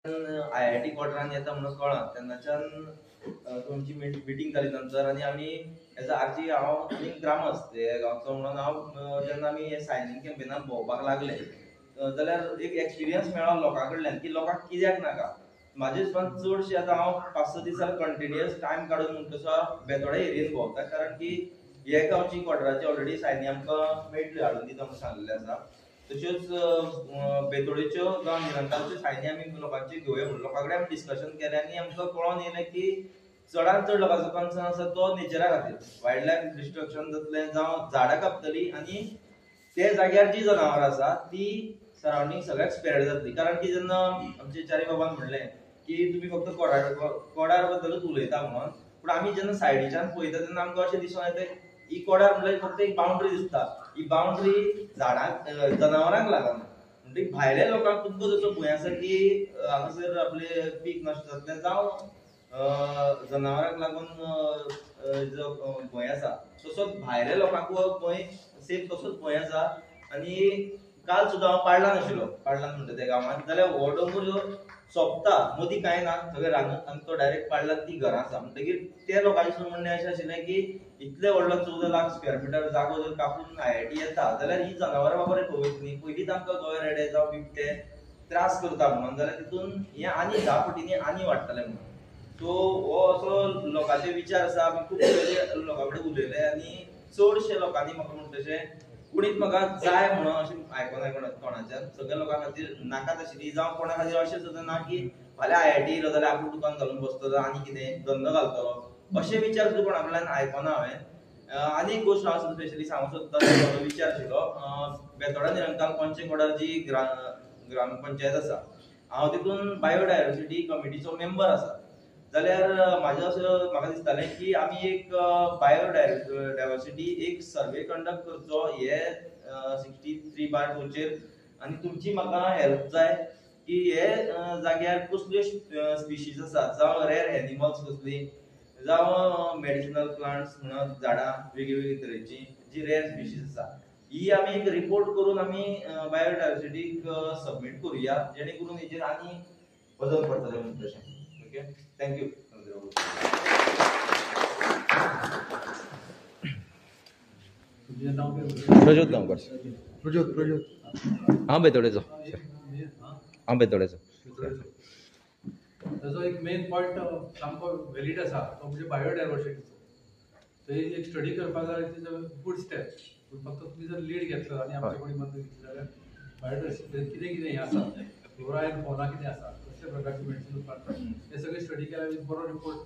IIT क्वार्टरान येता म्हणून कळ्ळां तेन्नाच्यान तुमची मिटींग जाली नंतर आनी आमी एज आरजी हांव आनी ग्रामस्थ हे गांवचो म्हणून हांव जेन्ना आमी हे सायनिंग कॅम्पेनाक भोंवपाक लागले जाल्यार एक एक्सपिरियन्स मेळ्ळो लोकां कडल्यान की लोकांक कित्याक नाका. म्हाजे हिसपान चडशे आतां हांव 5-6 दीस कंटिन्युअस टायम काडून म्हणटसो बेतोडे एरियेन भोंवता कारण की हे गांवची क्वार्टराची ऑलरेडी सायनी आमकां मेळटल्यो हाडून दिता म्हणून सांगलेलें आसा. तश्योच बेतोडेच्यो जावं निरंकालच्यो सायनी आमी लोकांची घेवया म्हणून लोकां कडेन आमी डिस्कशन केलें आनी आमकां कळोन येयलें की चडांत चड लोकांचो कन्सर्न आसा तो नेचरा खातीर. वायल्ड लायफ डिस्ट्रक्शन जातलें जावं झाडां कापतलीं आनी ते जाग्यार जी जनावरां आसा ती सरावंडींग सगळ्याक स्पेअर्ड जातली. कारण की जेन्ना आमचे चारी बाबान म्हणलें की तुमी फक्त कोडार बद्दलूच उलयता म्हणून, पूण आमी जेन्ना सायडीच्यान पळयता तेन्ना आमकां अशें दिसून येता ही कोडार म्हणल्यार फक्त एक बाउंड्री दिसता. ही बाउंड्री झाडांक जनावरांक लागना. म्हणजे भायल्या लोकांक तुमकां जसो भंय आसा की हांगासर आपले पीक नश्ट जातलें जावं जनावरांक लागून जो भंय आसा तसोच भायल्या लोकांक भंय सेम तसोच भंय आसा. आनी काल सुद्दां हांव पाळलान आशिल्लो, पाळलान म्हणटा त्या गांवांत, जाल्यार हो डोंगर जो सोंपता मदीं कांय ना, सगळें रानांत आनी तो डायरेक्ट पाळलान ती घरां आसा. म्हणटकीर त्या लोकांचें म्हणणें अशें आशिल्लें की इतले व्हडलो 14 लाख स्क्वेअर मिटर जागो जर कापून IIT येता जाल्यार ही जनावरां बाबा खंय वयतलीं. पयलींच आमकां गवे रेडे जावं बिबटे त्रास करता म्हणून, जाल्यार तितून हें आनी 10 पटींनी आनी वाडटलें म्हणून. सो हो असो लोकांचे विचार आसा. आमी खूब लोकां कडेन उलयले आनी चडशे लोकांनी म्हाका म्हणटशें कुणीच म्हाका जाय म्हणून अशें आयकोना कोणाच्यान. सगळ्या लोकां खातीर नाकाच आशिल्ली. जावं कोणा खातीर अशें सुद्दां ना की फाल्यां IIT येयलो जाल्यार आपूण दुकान घालून बसतलो आनी कितें धंदो घालतलो अशे विचार सुद्दां कोणा कडल्यान आयकोना हांवें. आनी एक गोश्ट हांव स्पेशली सांगूंक सोदतां विचार आशिल्लो बेतोडा निरंकाल पंच कोडार जी ग्रामपंचायत आसा हांव तितून बायोडायवर्सिटी कमिटीचो मेंबर आसा. जाल्यार म्हाका दिसतालें की आमी एक बायोडायवर्सिटी एक सर्वे कंडक्ट करचो हे 63/2 चेर आनी तुमची म्हाका हेल्प जाय की हे जाग्यार कसल्यो स्पिशीज आसा जावं रेर एनिमल्स कसलीं जावं मेडिसिनल प्लांट्स म्हणून झाडां वेगळी तरेची जी रेर स्पिशीज आसा ही आमी एक रिपोर्ट करून आमी बायोडायवर्सिटीक सबमीट करुया जेणे करून हेजेर आनी बदल पडटले म्हणून तशें. Okay, thank you. प्रज्योत गांवकर. प्रज्योत हांव बेतोडेचो. ताजो एक मेन पॉयंट सामको व्हॅलीड आसा तो म्हणजे बायोडायवर्सिटीचो. थंय एक स्टडी करपाक जाय it is a good step. फक्त तुमी जर लीड घेतलो आनी आमचे कोणी मदत घेतली जाल्यार बायोडायवर्सिटींत कितें कितें हें आसा फ्लोरा एंड फौना कितें आसा कसल्या प्रकारची मेडिसीन उत्पादन हें सगळें स्टडी केल्यार बरो रिपोर्ट